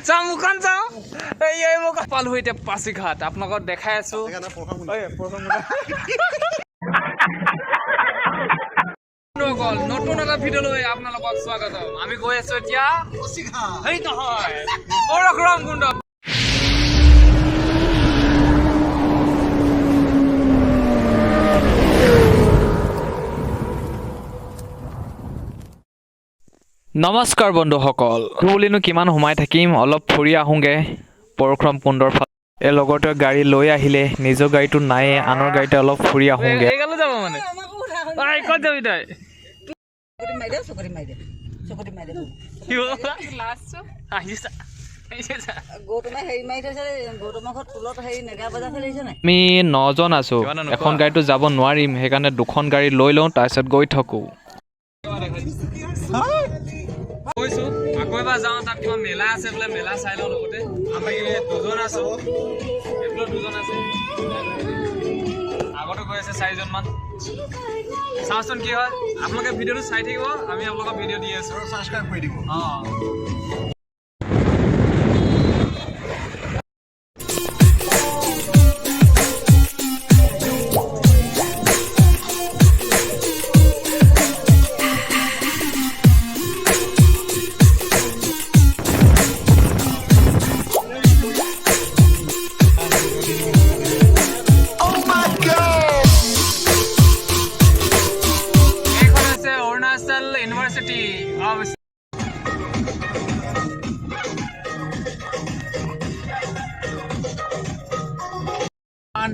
চাওঁ মুখন চাওঁ এই মোক পালো এতিয়া পাছিঘাট আপোনালোকক দেখাই আছো নতুন এটা ভিডিঅ'লৈ আপোনালোকক স্বাগতম আমি গৈ আছো এতিয়া সেই নহয় পৰশুৰাম কুণ্ড নমস্কাৰ বন্ধুসকল বুলিনো কিমান সোমাই থাকিম অলপ ফুৰি আহোঁগে পৰশুৰাম কুণ্ডৰ ফালে এই লগতে গাড়ী লৈ আহিলে নিজৰ গাড়ীটো নাই আনৰ গাড়ীতে অলপ ফুৰি আহোঁগে এইগালো যাব মানে আই ক'ত যাবি তই চকৰি মাই দে চকৰি মাই দে লাষ্ট আহিছা আমি 9 জন আছো এখন গাড়ীটো যাব নোৱাৰিম সেইকাৰণে দুখন গাড়ী লৈ লওঁ তাৰপিছত গৈ থাকো কৈছো আকৌ এবাৰ যাওঁ তাত কিবা মেলা আছে বোলে মেলা চাই লওঁ লগতে আমি দুজন আছো এইফালে দুজন আছে আগতে গৈ আছে 4 জন মান চাওঁচোন কি হয় আপোনালোকে ভিডিঅ'টো চাই থাকিব আমি আপোনালোকক ভিডিঅ' দি আছো সাবস্ক্ৰাইব কৰি দিব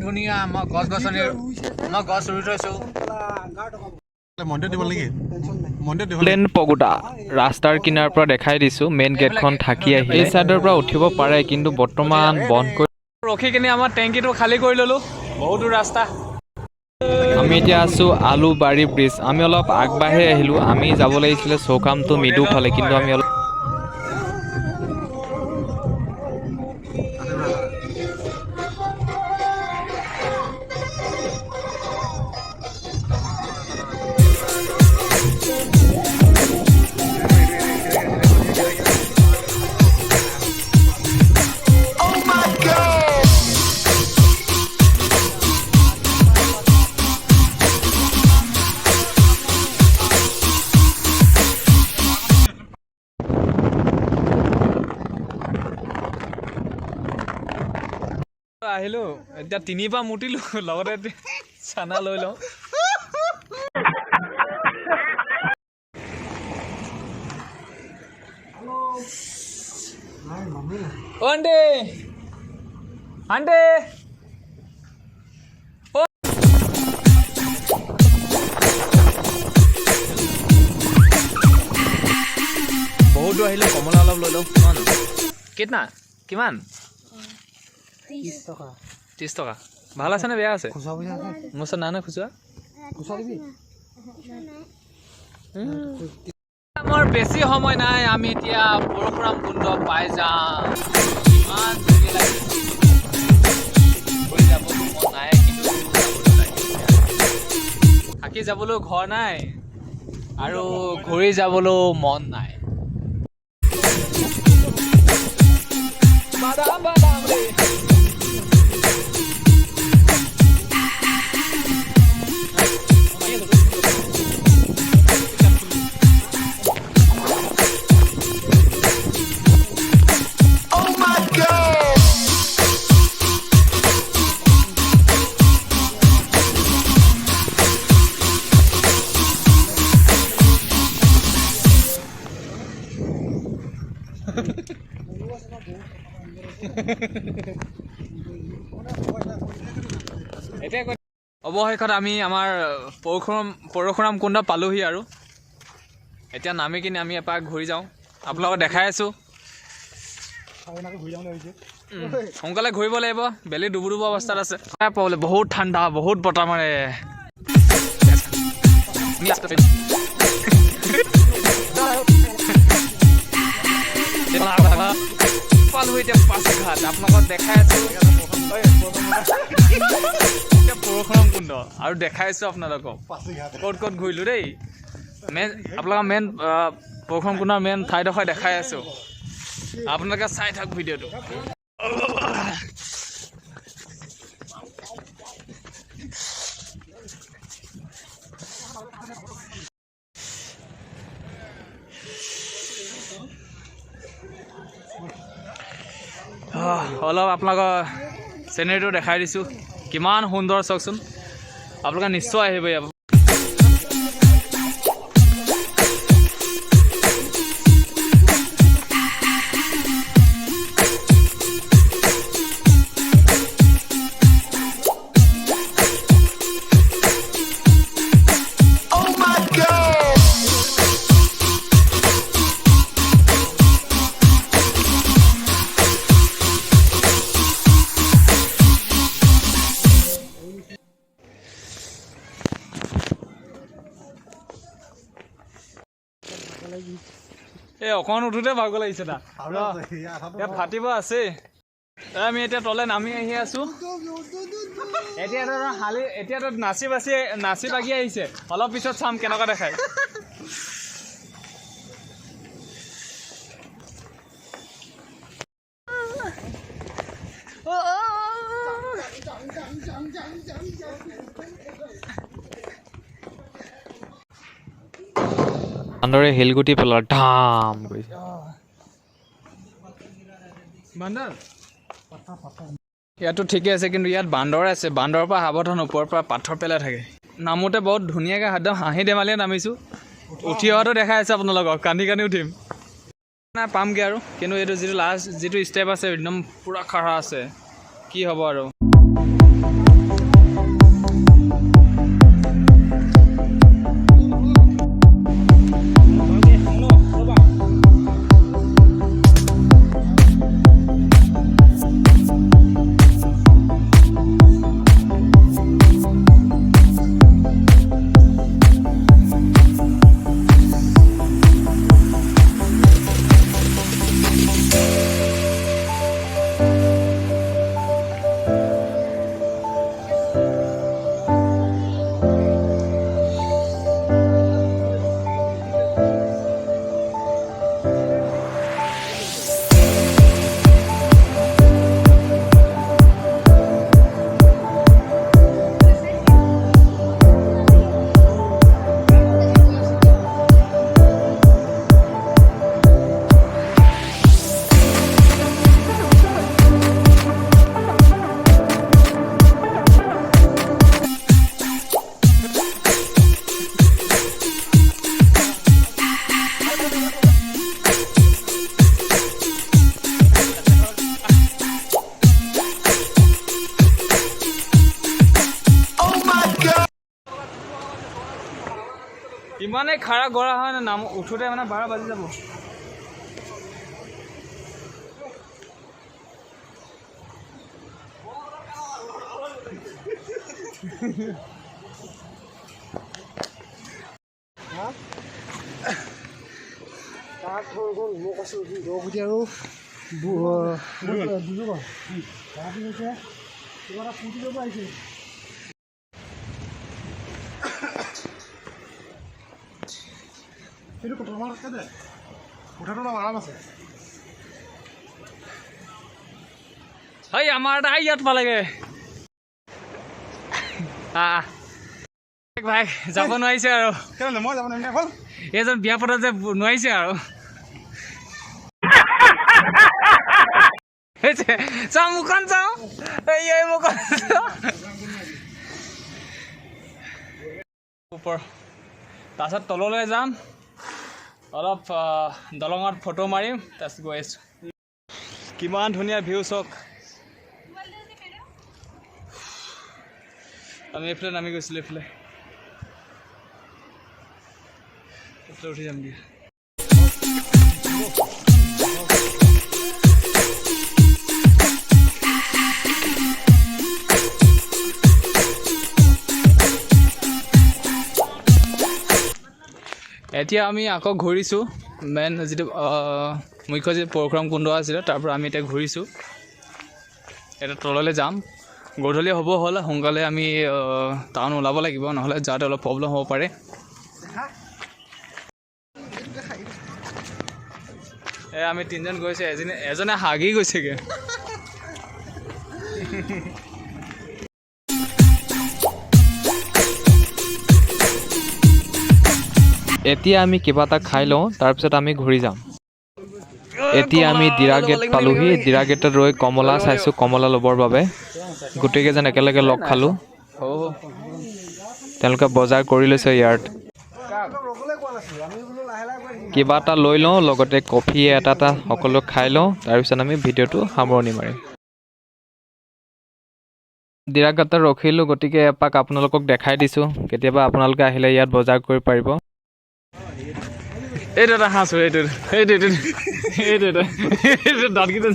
ধুনীয়া মই গছ গছনি মই গছ ৰুই থৈছো প্লেন পগোটা ৰাস্তাৰ কিনাৰৰ পৰা দেখাই দিছো মেইন গেটখন থাকি আহি এই সাইডৰ পৰা উঠিব পাৰে কিন্তু বৰ্তমান বন্ধ কৰি ৰখি কিনে আমাৰ টেংকিটো খালী কৰি ললো বহুত দূৰ ৰাস্তা আমি এতিয়া আছো আলুবাৰী ব্ৰিজ আমি অলপ আগবাঢ়ি আহিলো আমি যাব লাগিছিলে চৌকামটো মিডু ফালে কিন্তু আমি অলপ আহিলো এতিয়া 3 পা মুটিলো লগতে চানা লৈ লওঁ আন্টি আন্টি বহুত দূৰ আহিলে কমলা অলপ লৈ লওঁ কিমান কিমান 30 টকা ভাল আছে নে বেয়া আছে মোৰ ওচৰত নাই খুচুৰা মোৰ বেছি সময় নাই আমি এতিয়া পৰশুৰাম কুণ্ড পাই যাম ইমান ধুনীয়া লাগিছে ঘূৰি যাবলৈ মন নাই কিন্তু থাকি যাবলৈ ঘৰ নাই আৰু ঘূৰি যাবলৈ মন নাই বাদাম বাদাম ৰে অৱশেষত আমি আমাৰ পৰশুৰাম কুণ্ড পালোহি আৰু এতিয়া নামি কিনে আমি এপাক ঘূৰি যাওঁ আপোনালোকক দেখাই আছো সোনকালে ঘূৰিব লাগিব বেলি ডুবু ডুবু অৱস্থাত আছে বহুত ঠাণ্ডা বহুত বতাহ মাৰে পালো এতিয়া পাছিঘাট আপোনালোকক দেখাই আছো পৰশুৰাম কুণ্ড আৰু দেখাইছো আপোনালোকক ক'ত ক'ত ঘূৰিলো দেই মেইন আপোনালোকৰ মেইন পৰশুৰাম কুণ্ডৰ মেইন ঠাইডোখৰ দেখাই আছো আপোনালোকে চাই থাক ভিডিঅ'টো। অলপ আপোনালোকৰ চিনেৰীটো দেখাই দিছোঁ, কিমান সুন্দৰ চাওকচোন। আপোনালোকে নিশ্চয় আহিব ইয়াত। এই অকণ উঠোতে ভাগ লাগিছে তা ইয়াত ফাটিব আছে। আমি এতিয়া তলে নামি আহি আছো। এতিয়াতো নাচি বাগি আহিছে। অলপ পিছত চাম কেনেকুৱা দেখায়। বান্দৰে শিলগুটি পেলাৰ ধাম কৰিছে। ইয়াতো ঠিকে আছে, কিন্তু ইয়াত বান্দৰ আছে। বান্দৰৰ পৰা সাৱধান, ওপৰৰ পৰা পাথৰ পেলাই থাকে। নামোতে বহুত ধুনীয়াকৈ একদম হাঁহি ধেমালিয়ে নামিছোঁ। উঠি অহাটো দেখাই আছে আপোনালোকক, কান্দি কান্দি উঠিম নাই পামগৈ আৰু। কিন্তু এইটো যিটো ষ্টেপ আছে একদম পূৰা খাৰা আছে, কি হ'ব আৰু। ইমানে খাৰা গৰা হয় না, নাম উঠোতে মানে 12 বাজি যাব। আমাৰ এটা ইয়াত পালেগে ভাই, যাব নোৱাৰিছে আৰু। এইজন বিয়া পতা যে নোৱাৰিছে আৰু। চাওঁ মুখন চাওঁ, মুখন ওপৰ। তাৰপিছত তললৈ যাম, অলপ দলঙত ফটো মাৰিম, তাৰপিছত গৈ আছোঁ। কিমান ধুনীয়া ভিউ চাওক। আমি এইফালে নামি গৈছিলোঁ, এইফালে উঠি যাম দিয়া। এতিয়া আমি আকৌ ঘূৰিছোঁ মেইন যিটো মুখ্য যি পৰশুৰাম কুণ্ড আছিলে, তাৰ পৰা আমি এতিয়া ঘূৰিছোঁ। এতিয়া তললৈ যাম, গধূলি হ'ব হ'ল। সোনকালে আমি টাউন ওলাব লাগিব, নহ'লে যাওঁতে অলপ প্ৰব্লেম হ'ব পাৰে। আমি তিনিজন গৈছে এজনে হাগি গৈছেগে এতিয়া আমি কিবা এটা খাই লওঁ তাৰপিছত আমি ঘূৰি যাম এতিয়া আমি দিৰা গেট পালোহি দিৰা গেটত ৰৈ কমলা চাইছোঁ কমলা ল'বৰ বাবে গোটেইকেইজন একেলগে লগ খালোঁ তেওঁলোকে বজাৰ কৰি লৈছে ইয়াত কিবা এটা লৈ লওঁ লগতে কফি এটা সকলো খাই লওঁ তাৰপিছত আমি ভিডিঅ'টো সামৰণি মাৰিম দিৰা গেটত ৰখিলোঁ গতিকে এপাক আপোনালোকক দেখাই দিছোঁ কেতিয়াবা আপোনালোকে আহিলে ইয়াত বজাৰ কৰিব পাৰিব এইটো এটা হাঁচো এইটো দাঁতকেইটা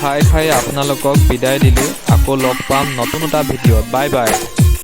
খাই আপোনালোকক বিদায় দিলোঁ আকৌ লগ পাম নতুন এটা ভিডিঅ'ত বাই বাই